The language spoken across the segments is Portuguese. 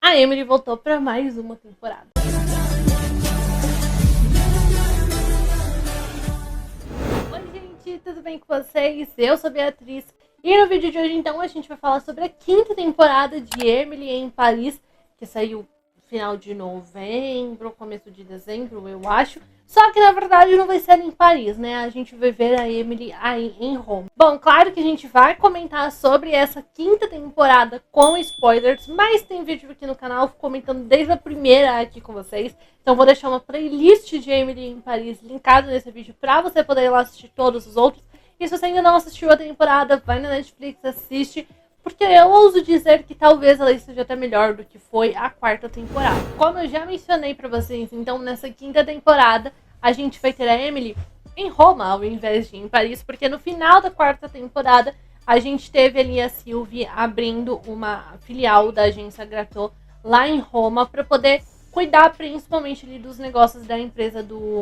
a Emily voltou para mais uma temporada. Oi gente, tudo bem com vocês? Eu sou a Beatriz e no vídeo de hoje então a gente vai falar sobre a 5ª temporada de Emily em Paris, que saiu no final de novembro, começo de dezembro, eu acho. Só que na verdade não vai ser em Paris, né? A gente vai ver a Emily aí em Roma. Bom, claro que a gente vai comentar sobre essa 5ª temporada com spoilers, mas tem vídeo aqui no canal comentando desde a primeira aqui com vocês. Então vou deixar uma playlist de Emily em Paris linkada nesse vídeo pra você poder ir lá assistir todos os outros. E se você ainda não assistiu a temporada, vai na Netflix, assiste. Porque eu ouso dizer que talvez ela esteja até melhor do que foi a 4ª temporada. Como eu já mencionei pra vocês, então nessa 5ª temporada a gente vai ter a Emily em Roma ao invés de em Paris. Porque no final da 4ª temporada a gente teve ali a Sylvie abrindo uma filial da agência Gratot lá em Roma para poder cuidar principalmente ali dos negócios da empresa do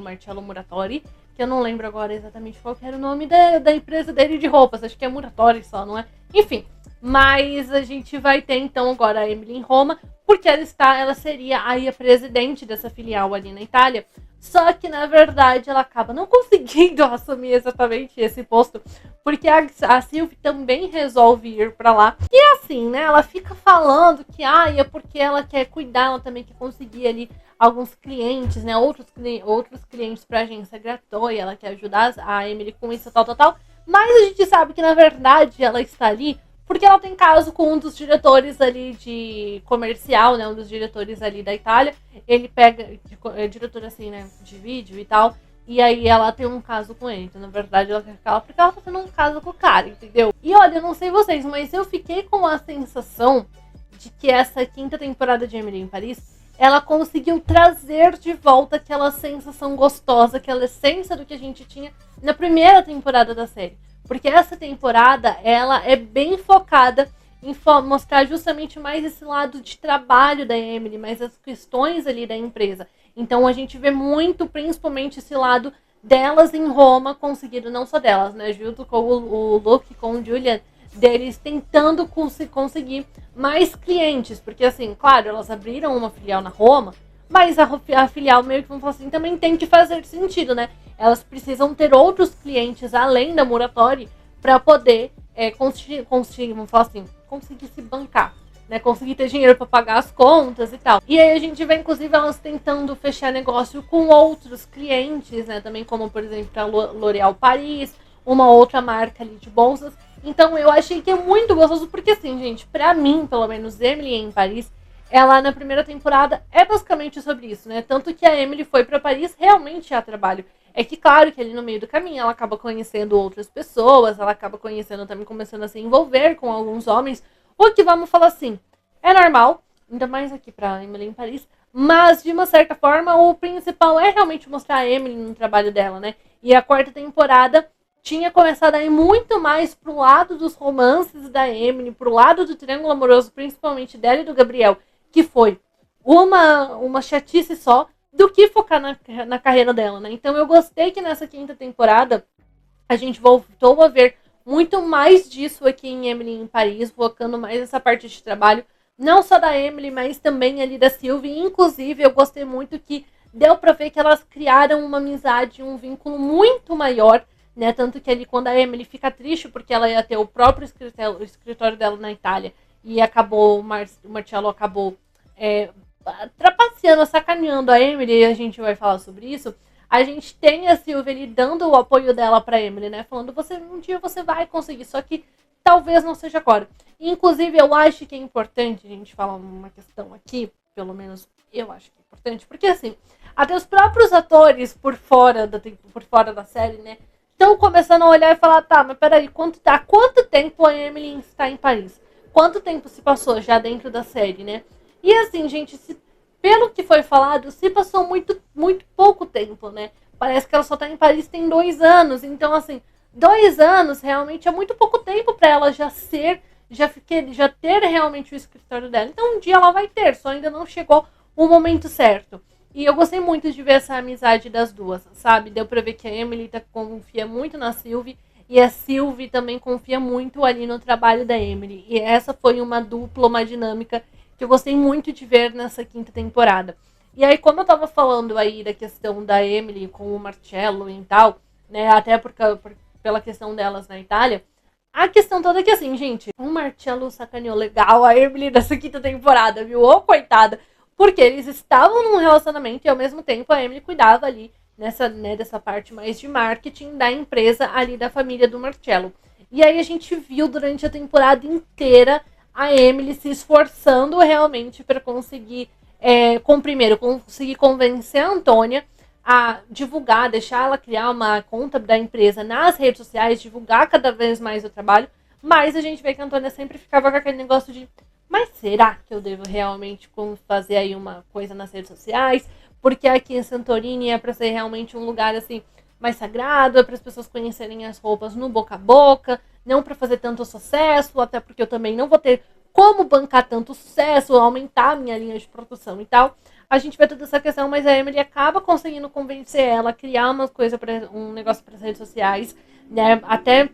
Marcello Muratori. Que eu não lembro agora exatamente qual que era o nome da empresa dele de roupas. Acho que é Muratori só, não é? Enfim, mas a gente vai ter então agora a Emily em Roma, porque ela seria aí a presidente dessa filial ali na Itália. Só que na verdade ela acaba não conseguindo assumir exatamente esse posto, porque a Sylvie também resolve ir pra lá. E assim, né, ela fica falando que é porque ela quer cuidar, ela também quer conseguir ali alguns clientes, né, outros clientes pra agência Gratot, e ela quer ajudar a Emily com isso, tal. Mas a gente sabe que na verdade ela está ali porque ela tem caso com um dos diretores ali de comercial, né? Um dos diretores ali da Itália. Ele pega, diretor assim, né? De vídeo e tal. E aí ela tem um caso com ele. Então, na verdade, ela quer ficar lá porque ela tá tendo um caso com o cara, entendeu? E olha, eu não sei vocês, mas eu fiquei com a sensação de que essa 5ª temporada de Emily em Paris, ela conseguiu trazer de volta aquela sensação gostosa, aquela essência do que a gente tinha na primeira temporada da série. Porque essa temporada, ela é bem focada em mostrar justamente mais esse lado de trabalho da Emily, mais as questões ali da empresa. Então a gente vê muito, principalmente, esse lado delas em Roma, conseguindo, não só delas, né? Junto com o Luke, com o Julian, deles tentando conseguir mais clientes. Porque assim, claro, elas abriram uma filial na Roma, mas a filial meio que, vamos falar assim, também tem que fazer sentido, né? Elas precisam ter outros clientes além da Muratori para poder conseguir, vamos falar assim, conseguir se bancar, né? Conseguir ter dinheiro para pagar as contas e tal. E aí a gente vê, inclusive, elas tentando fechar negócio com outros clientes, né? Também como, por exemplo, a L'Oréal Paris, uma outra marca ali de bolsas. Então eu achei que é muito gostoso, porque assim, gente, pra mim, pelo menos, Emily em Paris, ela na primeira temporada é basicamente sobre isso, né? Tanto que a Emily foi pra Paris realmente a trabalho. É que, claro, que ali no meio do caminho ela acaba conhecendo outras pessoas, ela acaba conhecendo também, começando a se envolver com alguns homens, o que, vamos falar assim, é normal, ainda mais aqui pra Emily em Paris, mas de uma certa forma o principal é realmente mostrar a Emily no trabalho dela, né? E a 4ª temporada tinha começado a ir muito mais pro lado dos romances da Emily, pro lado do triângulo amoroso, principalmente dela e do Gabriel, que foi uma chatice só, do que focar na carreira dela, né? Então eu gostei que nessa 5ª temporada a gente voltou a ver muito mais disso aqui em Emily em Paris, focando mais nessa parte de trabalho, não só da Emily, mas também ali da Sylvie. Inclusive, eu gostei muito que deu pra ver que elas criaram uma amizade, um vínculo muito maior, né? Tanto que ali quando a Emily fica triste porque ela ia ter o próprio escritório dela na Itália e acabou, o Marcello acabou trapaceando, sacaneando a Emily, e a gente vai falar sobre isso. A gente tem a Sylvie ali dando o apoio dela pra Emily, né? Falando, um dia você vai conseguir, só que talvez não seja agora. Inclusive, eu acho que é importante a gente falar uma questão aqui, pelo menos eu acho que é importante, porque assim, até os próprios atores por fora da série, né, estão começando a olhar e falar, tá, mas peraí, quanto tempo a Emily está em Paris? Quanto tempo se passou já dentro da série, né? E assim, gente, pelo que foi falado, se passou muito, muito pouco tempo, né? Parece que ela só tá em Paris tem 2 anos. Então, assim, 2 anos realmente é muito pouco tempo para ela já ter realmente o escritório dela. Então, um dia ela vai ter, só ainda não chegou o momento certo. E eu gostei muito de ver essa amizade das duas, sabe? Deu pra ver que a Emily confia muito na Sylvie e a Sylvie também confia muito ali no trabalho da Emily. E essa foi uma dupla, uma dinâmica que eu gostei muito de ver nessa quinta temporada. E aí, como eu tava falando aí da questão da Emily com o Marcello e tal, né, até pela questão delas na Itália, a questão toda é que assim, gente, o Marcello sacaneou legal a Emily nessa quinta temporada, viu? Ô, coitada! Porque eles estavam num relacionamento e ao mesmo tempo a Emily cuidava ali dessa parte mais de marketing da empresa ali da família do Marcello. E aí a gente viu durante a temporada inteira a Emily se esforçando realmente para conseguir, primeiro, conseguir convencer a Antônia a divulgar, deixar ela criar uma conta da empresa nas redes sociais, divulgar cada vez mais o trabalho, mas a gente vê que a Antônia sempre ficava com aquele negócio de mas será que eu devo realmente fazer aí uma coisa nas redes sociais? Porque aqui em Santorini é para ser realmente um lugar assim mais sagrado, é para as pessoas conhecerem as roupas no boca a boca, não para fazer tanto sucesso, até porque eu também não vou ter como bancar tanto sucesso, aumentar a minha linha de produção e tal. A gente vê toda essa questão, mas a Emily acaba conseguindo convencer ela a criar uma coisa, um negócio para as redes sociais, né? Até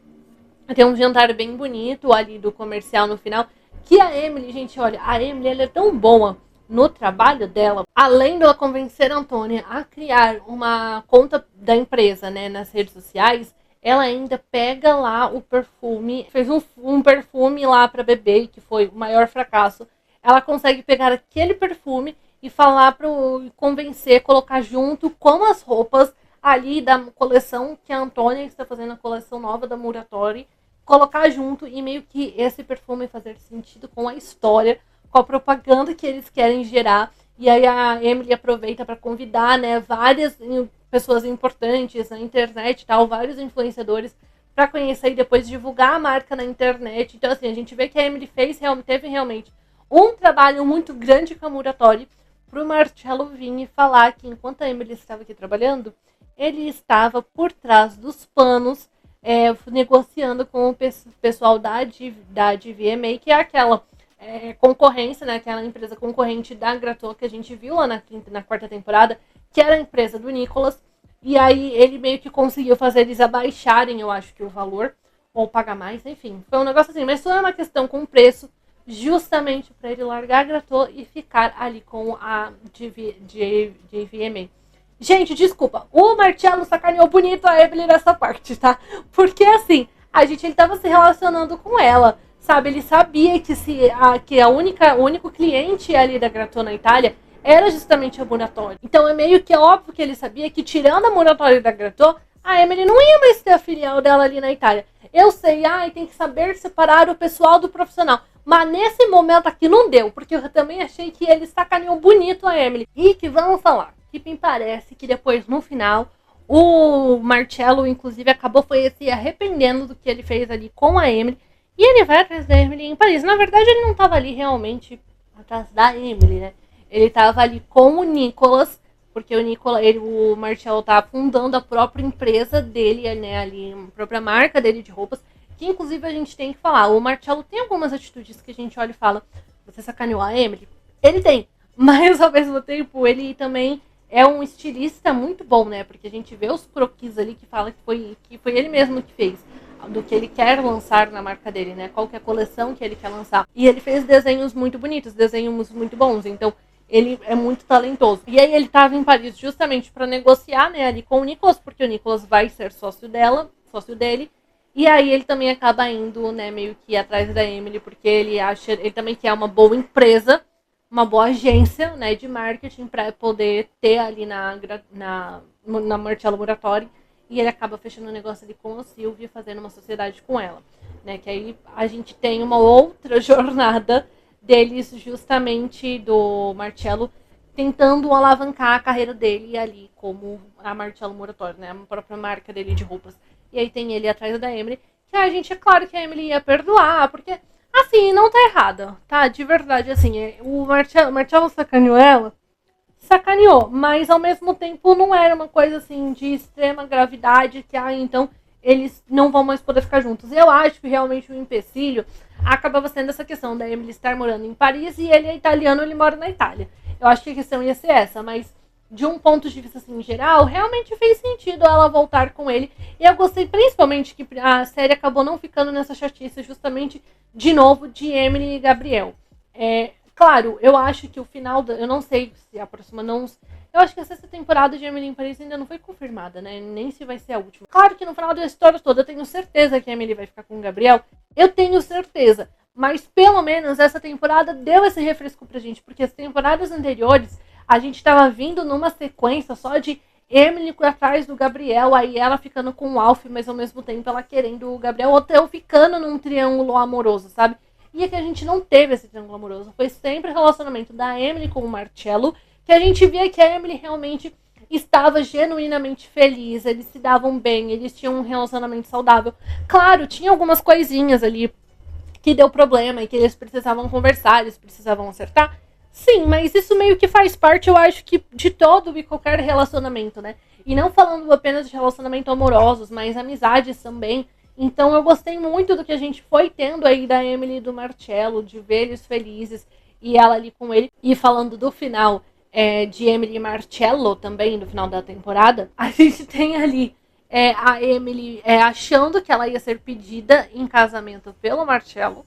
ter um jantar bem bonito ali do comercial no final. Que a Emily, gente, olha, a Emily ela é tão boa no trabalho dela, além dela convencer a Antônia a criar uma conta da empresa, né, nas redes sociais, ela ainda pega lá o perfume, fez um perfume lá para bebê, que foi o maior fracasso. Ela consegue pegar aquele perfume e falar convencer, colocar junto com as roupas ali da coleção que a Antônia está fazendo, a coleção nova da Muratori, colocar junto e meio que esse perfume fazer sentido com a história, com a propaganda que eles querem gerar. E aí a Emily aproveita para convidar, né, várias pessoas importantes na internet, tal, vários influenciadores para conhecer e depois divulgar a marca na internet. Então assim, a gente vê que a Emily teve realmente um trabalho muito grande com a Muratori para o Marcello vir e falar que enquanto a Emily estava aqui trabalhando, ele estava por trás dos panos, negociando com o pessoal da DVMA, que é aquela concorrência, né, aquela empresa concorrente da Gratou que a gente viu lá na quarta temporada, que era a empresa do Nicholas. E aí ele meio que conseguiu fazer eles abaixarem, eu acho que o valor, ou pagar mais, enfim. Foi um negócio assim, mas foi uma questão com preço, justamente para ele largar a Gratou e ficar ali com a DVMA. Gente, desculpa, o Marcello sacaneou bonito a Evelyn nessa parte, tá? Porque assim, ele tava se relacionando com ela, sabe? Ele sabia que o único cliente ali da Gratou na Itália era justamente a Muratori. Então é meio que óbvio que ele sabia que tirando a Muratori da Gratou, a Emily não ia mais ter a filial dela ali na Itália. Eu sei, tem que saber separar o pessoal do profissional. Mas nesse momento aqui não deu, porque eu também achei que ele sacaneou bonito a Emily. E que vamos falar, que me parece que depois, no final, o Marcello, inclusive, acabou se arrependendo do que ele fez ali com a Emily. E ele vai atrás da Emily em Paris. Na verdade, ele não estava ali realmente atrás da Emily, né? Ele estava ali com o Nicholas, porque o Marcello tá fundando a própria empresa dele, né? Ali, a própria marca dele de roupas. Que inclusive a gente tem que falar, o Marcello tem algumas atitudes que a gente olha e fala, você sacaneou a Emily? Ele tem, mas ao mesmo tempo ele também é um estilista muito bom, né? Porque a gente vê os croquis ali que fala que foi ele mesmo que fez, do que ele quer lançar na marca dele, né? Qual que é a coleção que ele quer lançar. E ele fez desenhos muito bonitos, desenhos muito bons, então ele é muito talentoso. E aí ele estava em Paris justamente para negociar, né, ali com o Nicholas, porque o Nicholas vai ser sócio dele. E aí ele também acaba indo, né, meio que atrás da Emily, porque ele também quer uma boa empresa, uma boa agência, né, de marketing para poder ter ali na Marcello Muratori. E ele acaba fechando um negócio ali com a Silvia, fazendo uma sociedade com ela, né, que aí a gente tem uma outra jornada deles, justamente do Marcello tentando alavancar a carreira dele ali como a Marcello Muratori, né, a própria marca dele de roupas. E aí tem ele atrás da Emily, que a gente, é claro que a Emily ia perdoar, porque, assim, não tá errada, tá? De verdade, assim, o Marcello sacaneou ela, sacaneou, mas ao mesmo tempo não era uma coisa, assim, de extrema gravidade, que, então, eles não vão mais poder ficar juntos. Eu acho que realmente o empecilho acabava sendo essa questão da Emily estar morando em Paris e ele é italiano, ele mora na Itália. Eu acho que a questão ia ser essa, mas de um ponto de vista assim, geral, realmente fez sentido ela voltar com ele. E eu gostei principalmente que a série acabou não ficando nessa chatice justamente, de novo, de Emily e Gabriel. Claro, eu acho que o final, eu não sei se aproxima, não. Eu acho que a sexta temporada de Emily em Paris ainda não foi confirmada, né? Nem se vai ser a última. Claro que no final da história toda eu tenho certeza que a Emily vai ficar com o Gabriel. Eu tenho certeza. Mas pelo menos essa temporada deu esse refresco pra gente. Porque as temporadas anteriores, a gente tava vindo numa sequência só de Emily atrás do Gabriel, aí ela ficando com o Alf, mas ao mesmo tempo ela querendo o Gabriel, ou até eu ficando num triângulo amoroso, sabe? E é que a gente não teve esse triângulo amoroso. Foi sempre o relacionamento da Emily com o Marcello, que a gente via que a Emily realmente estava genuinamente feliz, eles se davam bem, eles tinham um relacionamento saudável. Claro, tinha algumas coisinhas ali que deu problema e que eles precisavam conversar, eles precisavam acertar. Sim, mas isso meio que faz parte, eu acho que, de todo e qualquer relacionamento, né? E não falando apenas de relacionamento amorosos, mas amizades também. Então eu gostei muito do que a gente foi tendo aí da Emily e do Marcello, de ver eles felizes e ela ali com ele. E falando do final de Emily e Marcello também, no final da temporada, a gente tem ali a Emily achando que ela ia ser pedida em casamento pelo Marcello.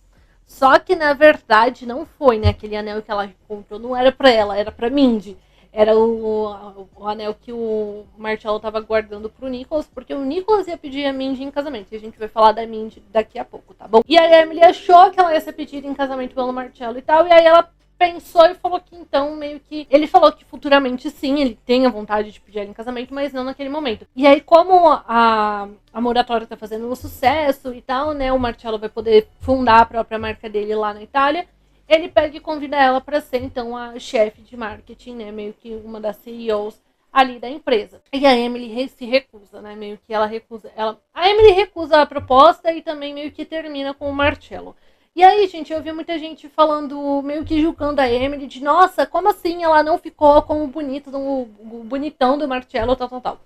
Só que na verdade não foi, né? Aquele anel que ela comprou não era pra ela, era pra Mindy. Era o anel que o Marcello tava guardando pro Nicholas, porque o Nicholas ia pedir a Mindy em casamento. E a gente vai falar da Mindy daqui a pouco, tá bom? E aí a Emily achou que ela ia ser pedida em casamento pelo Marcello e tal, e aí ela pensou e falou que então meio que... Ele falou que futuramente sim, ele tem a vontade de pedir ela em casamento, mas não naquele momento. E aí como a moratória tá fazendo um sucesso e tal, né? O Marcello vai poder fundar a própria marca dele lá na Itália. Ele pega e convida ela para ser, então, a chefe de marketing, né? Meio que uma das CEOs ali da empresa. E a Emily se recusa, né? Meio que ela recusa. A Emily recusa a proposta e também meio que termina com o Marcello. E aí, gente, eu vi muita gente falando, meio que julgando a Emily, de nossa, como assim ela não ficou com o bonitão do Marcello, tal, tal, tal.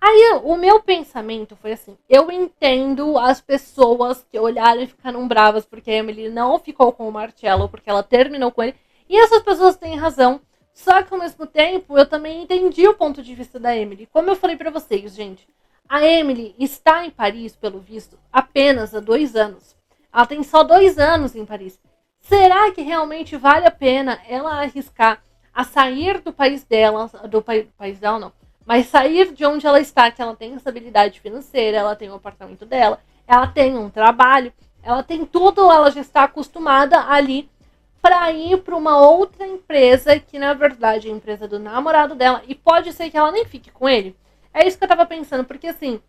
Aí o meu pensamento foi assim, eu entendo as pessoas que olharam e ficaram bravas porque a Emily não ficou com o Marcello, porque ela terminou com ele, e essas pessoas têm razão, só que ao mesmo tempo eu também entendi o ponto de vista da Emily. Como eu falei pra vocês, gente, a Emily está em Paris, pelo visto, apenas há 2 anos. Ela tem só 2 anos em Paris. Será que realmente vale a pena ela arriscar a sair do país dela, país dela não, mas sair de onde ela está, que ela tem estabilidade financeira, ela tem o apartamento dela, ela tem um trabalho, ela tem tudo, ela já está acostumada ali para ir para uma outra empresa, que na verdade é a empresa do namorado dela, e pode ser que ela nem fique com ele. É isso que eu tava pensando, porque assim,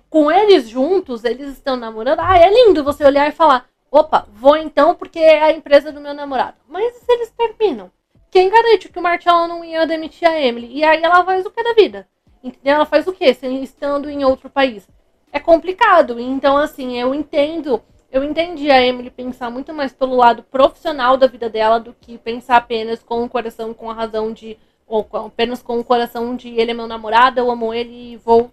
com eles juntos, eles estão namorando, é lindo você olhar e falar, opa, vou então porque é a empresa do meu namorado. Mas se eles terminam? Quem garante que o Marcello não ia demitir a Emily? E aí ela faz o que da vida? Entendeu? Ela faz o que? Estando em outro país. É complicado. Então, assim, eu entendi a Emily pensar muito mais pelo lado profissional da vida dela do que pensar apenas com o coração, com a razão de... Ou apenas com o coração de ele é meu namorado, eu amo ele e vou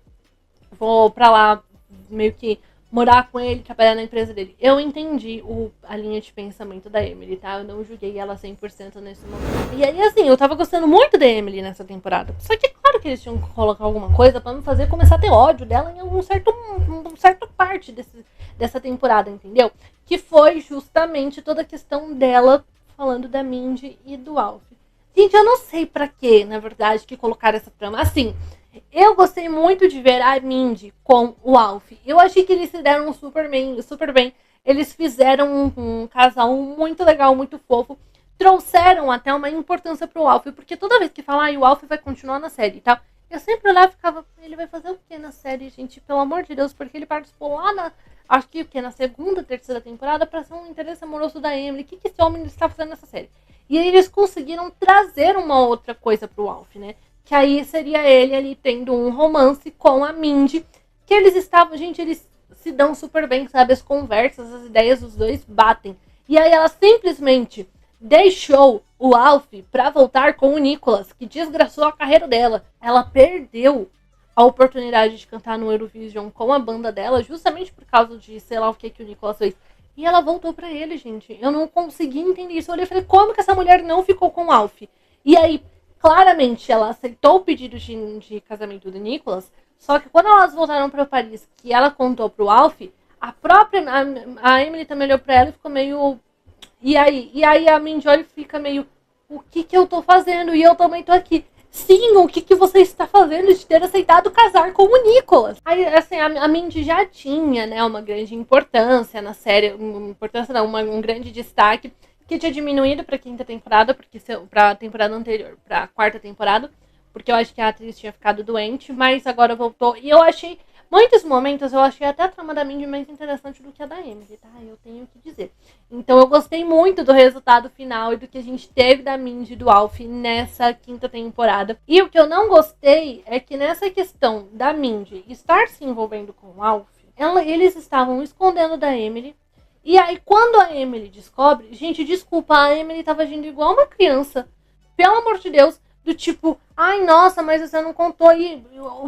pra lá meio que morar com ele, trabalhar na empresa dele. Eu entendi a linha de pensamento da Emily, tá? Eu não julguei ela 100% nesse momento. E aí, assim, eu tava gostando muito da Emily nessa temporada. Só que, claro que eles tinham que colocar alguma coisa pra me fazer começar a ter ódio dela em algum certa parte dessa temporada, entendeu? Que foi justamente toda a questão dela falando da Mindy e do Alf. Gente, eu não sei pra que, na verdade, que colocaram essa trama. Assim, eu gostei muito de ver a Mindy com o Alf. Eu achei que eles se deram super bem. Eles fizeram um casal muito legal, muito fofo. Trouxeram até uma importância pro Alf. Porque toda vez que falar, o Alf vai continuar na série e tal. Eu sempre olhava e ficava, ele vai fazer o que na série, gente? Pelo amor de Deus, porque ele participou lá acho que na segunda, terceira temporada, pra ser um interesse amoroso da Emily. O que esse homem está fazendo nessa série? E aí eles conseguiram trazer uma outra coisa pro Alf, né? Que aí seria ele ali tendo um romance com a Mindy. Que eles estavam, gente, eles se dão super bem, sabe? As conversas, as ideias dos dois batem. E aí ela simplesmente deixou o Alf pra voltar com o Nicholas, que desgraçou a carreira dela. Ela perdeu a oportunidade de cantar no Eurovision com a banda dela, justamente por causa de sei lá o que o Nicholas fez. E ela voltou pra ele, gente. Eu não consegui entender isso. Eu olhei e falei, como que essa mulher não ficou com o Alf? E aí, claramente, ela aceitou o pedido de casamento do Nicholas, só que quando elas voltaram pra Paris, que ela contou pro Alf, a Emily também olhou pra ela e ficou meio E aí a Mindy olha e fica meio, o que eu tô fazendo? E eu também tô aqui. Sim, o que você está fazendo de ter aceitado casar com o Nicholas? Aí, assim, a Mindy já tinha, né, uma grande importância na série, importância não, um grande destaque, que tinha diminuído pra quinta temporada, pra temporada anterior, pra quarta temporada, porque eu acho que a atriz tinha ficado doente, mas agora voltou. E eu achei, muitos momentos, eu achei até a trama da Mindy mais interessante do que a da Emily, tá? Eu tenho que dizer. Então eu gostei muito do resultado final e do que a gente teve da Mindy e do Alf nessa quinta temporada. E o que eu não gostei é que nessa questão da Mindy estar se envolvendo com o Alf, eles estavam escondendo da Emily. E aí quando a Emily descobre, gente, desculpa, a Emily tava agindo igual uma criança. Pelo amor de Deus, do tipo, ai, nossa, mas você não contou. E,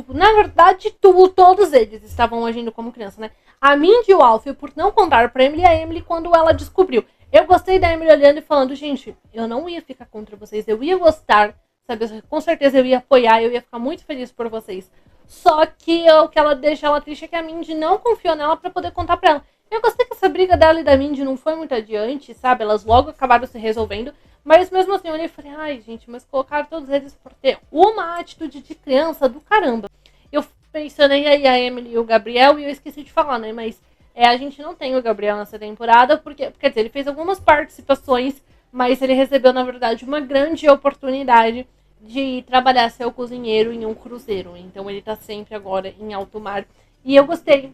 na verdade, todos eles estavam agindo como criança, né? A Mindy e o Alf, por não contar pra Emily, a Emily quando ela descobriu. Eu gostei da Emily olhando e falando, gente, eu não ia ficar contra vocês, eu ia gostar, sabe? Com certeza eu ia apoiar, eu ia ficar muito feliz por vocês. Só que o que ela deixa ela triste é que a Mindy não confiou nela pra poder contar pra ela. Eu gostei que essa briga dela e da Mindy não foi muito adiante, sabe? Elas logo acabaram se resolvendo. Mas mesmo assim eu olhei e falei, ai gente, mas colocaram todos eles por ter uma atitude de criança do caramba. Eu mencionei aí a Emily e o Gabriel e eu esqueci de falar, né? Mas a gente não tem o Gabriel nessa temporada, porque, quer dizer, ele fez algumas participações, mas ele recebeu, na verdade, uma grande oportunidade de trabalhar seu cozinheiro em um cruzeiro. Então ele tá sempre agora em alto mar. E eu gostei.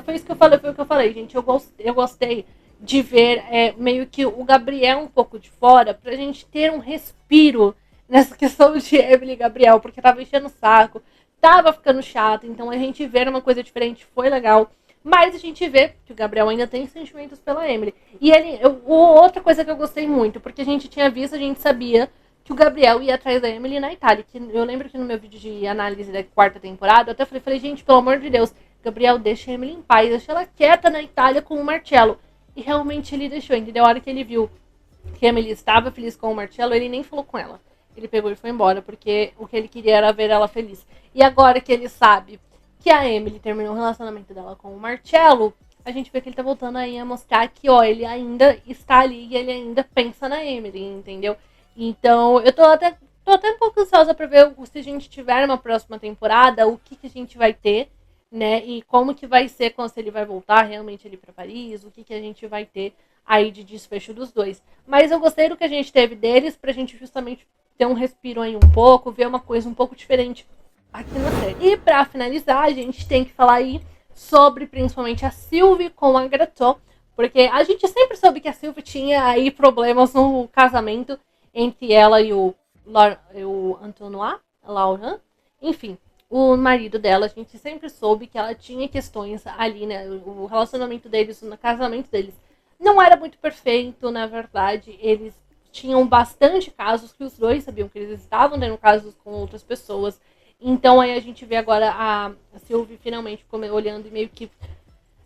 Foi isso que eu falei, foi o que eu falei, gente. Eu gostei de ver meio que o Gabriel um pouco de fora, pra gente ter um respiro nessa questão de Emily e Gabriel, porque tava enchendo o saco, tava ficando chato, então a gente ver uma coisa diferente foi legal, mas a gente vê que o Gabriel ainda tem sentimentos pela Emily. E outra coisa que eu gostei muito, porque a gente tinha visto, a gente sabia que o Gabriel ia atrás da Emily na Itália, que eu lembro que no meu vídeo de análise da quarta temporada, eu até falei, gente, pelo amor de Deus, Gabriel, deixa a Emily em paz, deixa ela quieta na Itália com o Marcello. E realmente ele deixou, entendeu? A hora que ele viu que a Emily estava feliz com o Marcello, ele nem falou com ela. Ele pegou e foi embora, porque o que ele queria era ver ela feliz. E agora que ele sabe que a Emily terminou o relacionamento dela com o Marcello, a gente vê que ele tá voltando aí a mostrar que, ó, ele ainda está ali e ele ainda pensa na Emily, entendeu? Então, eu tô até um pouco ansiosa pra ver se a gente tiver uma próxima temporada, o que a gente vai ter, né? E como que vai ser quando ele vai voltar realmente ali para Paris, o que a gente vai ter aí de desfecho dos dois. Mas eu gostei do que a gente teve deles pra gente justamente ter um respiro aí um pouco, ver uma coisa um pouco diferente aqui na série. E pra finalizar, a gente tem que falar aí sobre principalmente a Sylvie com a Gratou, porque a gente sempre soube que a Sylvie tinha aí problemas no casamento entre ela e o Antonois, Laurent, enfim. O marido dela, a gente sempre soube que ela tinha questões ali, né? O relacionamento deles, o casamento deles não era muito perfeito, na verdade. Eles tinham bastante casos que os dois sabiam que eles estavam tendo casos com outras pessoas. Então aí a gente vê agora a Sylvie finalmente olhando e meio que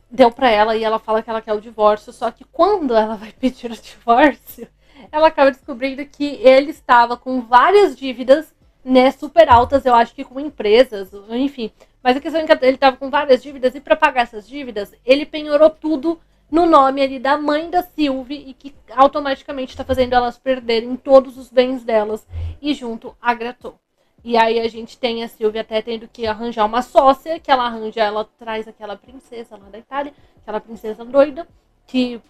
deu pra ela e ela fala que ela quer o divórcio. Só que quando ela vai pedir o divórcio, ela acaba descobrindo que ele estava com várias dívidas, né, super altas, eu acho que com empresas, enfim. Mas a questão é que ele estava com várias dívidas e para pagar essas dívidas, ele penhorou tudo no nome ali da mãe da Sylvie e que automaticamente está fazendo elas perderem todos os bens delas e junto a Gratou. E aí a gente tem a Sylvie até tendo que arranjar uma sócia, que ela traz aquela princesa lá da Itália, aquela princesa doida, que,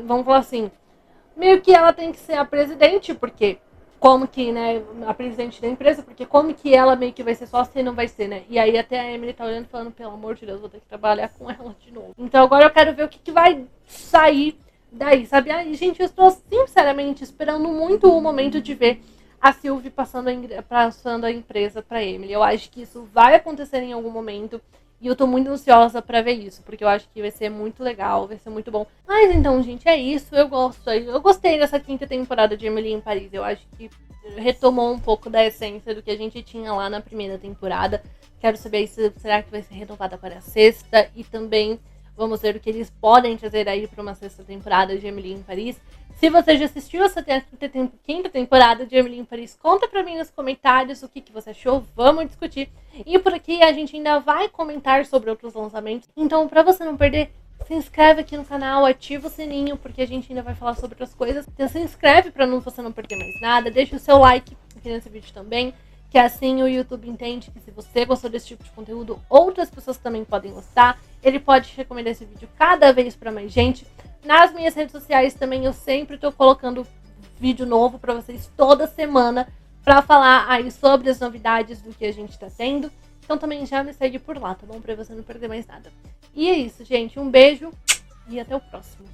vamos falar assim, meio que ela tem que ser a presidente, porque como que, né, a presidente da empresa, porque como que ela meio que vai ser sócia e não vai ser, né? E aí até a Emily tá olhando e falando, pelo amor de Deus, vou ter que trabalhar com ela de novo. Então agora eu quero ver o que vai sair daí, sabe? Ai, gente, eu estou sinceramente esperando muito o momento de ver a Sylvie passando a empresa pra Emily. Eu acho que isso vai acontecer em algum momento. E eu tô muito ansiosa pra ver isso, porque eu acho que vai ser muito legal, vai ser muito bom. Mas então, gente, é isso. Eu gostei dessa quinta temporada de Emily em Paris. Eu acho que retomou um pouco da essência do que a gente tinha lá na primeira temporada. Quero saber se será que vai ser renovada para a sexta. E também vamos ver o que eles podem trazer aí para uma sexta temporada de Emily em Paris. Se você já assistiu essa quinta temporada de Emily em Paris, conta pra mim nos comentários o que você achou, vamos discutir. E por aqui a gente ainda vai comentar sobre outros lançamentos. Então, pra você não perder, se inscreve aqui no canal, ativa o sininho, porque a gente ainda vai falar sobre outras coisas. Então se inscreve pra você não perder mais nada. Deixa o seu like aqui nesse vídeo também, que assim o YouTube entende que se você gostou desse tipo de conteúdo, outras pessoas também podem gostar. Ele pode recomendar esse vídeo cada vez pra mais gente. Nas minhas redes sociais também eu sempre tô colocando vídeo novo pra vocês toda semana, pra falar aí sobre as novidades do que a gente tá tendo. Então também já me segue por lá, tá bom? Pra você não perder mais nada. E é isso, gente. Um beijo e até o próximo.